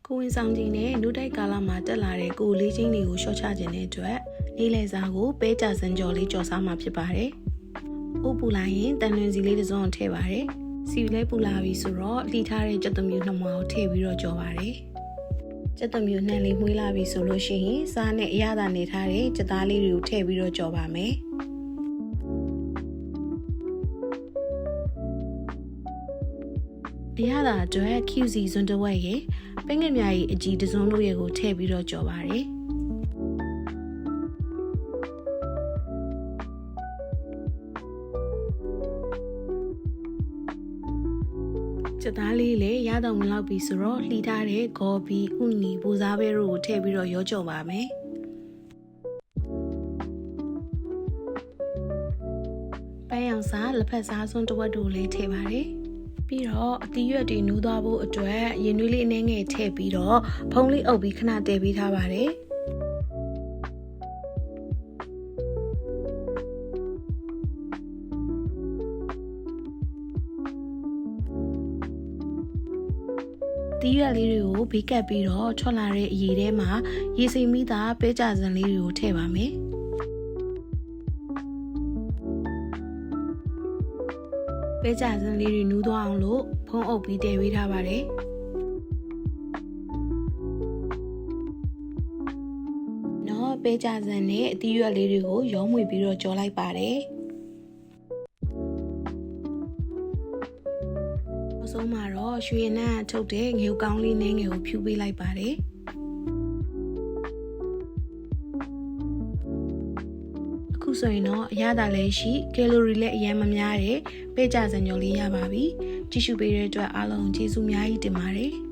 ကိုဝင်ဆောင်ကြီးနဲ့နုတိုက်ကာလမှာတက်လာတဲ့ကိုလေးချင်းတွေကိုရှော့ချခြင်းတဲ့အတွက်နေလည်စာကိုပဲကြစံကြော်လေးကြော်စားမှာဖြစ်ပါတယ်။ဥပူလာရင်တန်လွင်စီလေးတစ်စုံထည့်ပါတယ်။စီလေးပူလာပြီဆိုတော့လှီထားတဲ့ကြက်သွမျိုးနှမကိုထည့်ပြီးတော့ကြော်ပါတယ်။ကြက်သွမျိုးနှံလေးမှုေးလာပြီဆိုလို့ရှိရင်စားနဲ့အရသာနေထားတဲ့ကြက်သားလေးတွေကိုထည့်ပြီးတော့ကြော်ပါမယ်။အရသာအတွက် QC ဇွန်တဝက်ရဲ့ပဲငယ်မြားကြီးအကြီးတစုံတို့ရဲ့ကိုထည့်ပြီးတော့ကြော်ပါတယ်။ကြက်သားလေးလည်းရတော့မလောက်ပြီဆိုတော့လှီထားတဲ့ဂေါ်ဘီဥနီပူစားပဲတို့ကိုထည့်ပြီးတော့ရောကြော်ပါမယ်။ပန်းရောင်စားလက်ဖက်စားစွန်းတစ်ဝက်တို့လည်းထည့်ပါတယ်။ပြီးတော့အသီးရွက်တွေနူးသွားဖို့အတွက်ရင်နွေးလေးအနည်းငယ်ထည့်ပြီးတော့ဖုံးလေးအုပ်ပြီးခဏတည်ပေးထားပါတယ်။တီးရွက်လေးတွေကိုဘေးကပ်ပြီးတော့ထွက်လာတဲ့အရည်ထဲမှာရေစိမ်မိသားပဲကြစံလေးတွေကိုထည့်ပါမယ်။ပဲကြစံလေးတွေနူးသွားအောင်လို့ဖုံးအုပ်ပြီးတည်ပေးထားပါတယ်။နော်ပဲကြစံနဲ့အသီးရွက်လေးတွေကိုရောမွေပြီးတော့ကြော်လိုက်ပါတယ်။အဆုံးမှာတော့ရွှေနှံထုတ်တဲ့ငရုတ်ကောင်းလေးနဲ့ငယ်ကိုဖြူပေးလိုက်ပါတယ်။အခုဆိုရင်တော့အရသာလည်းရှိကယ်လိုရီလည်းအရင်မများတဲ့ပဲကြစံကြော်လေးရပါပြီ။ကြည့်ရှုပေးတဲ့အတွက်အားလုံးကျေးဇူးအများကြီးတင်ပါတယ်။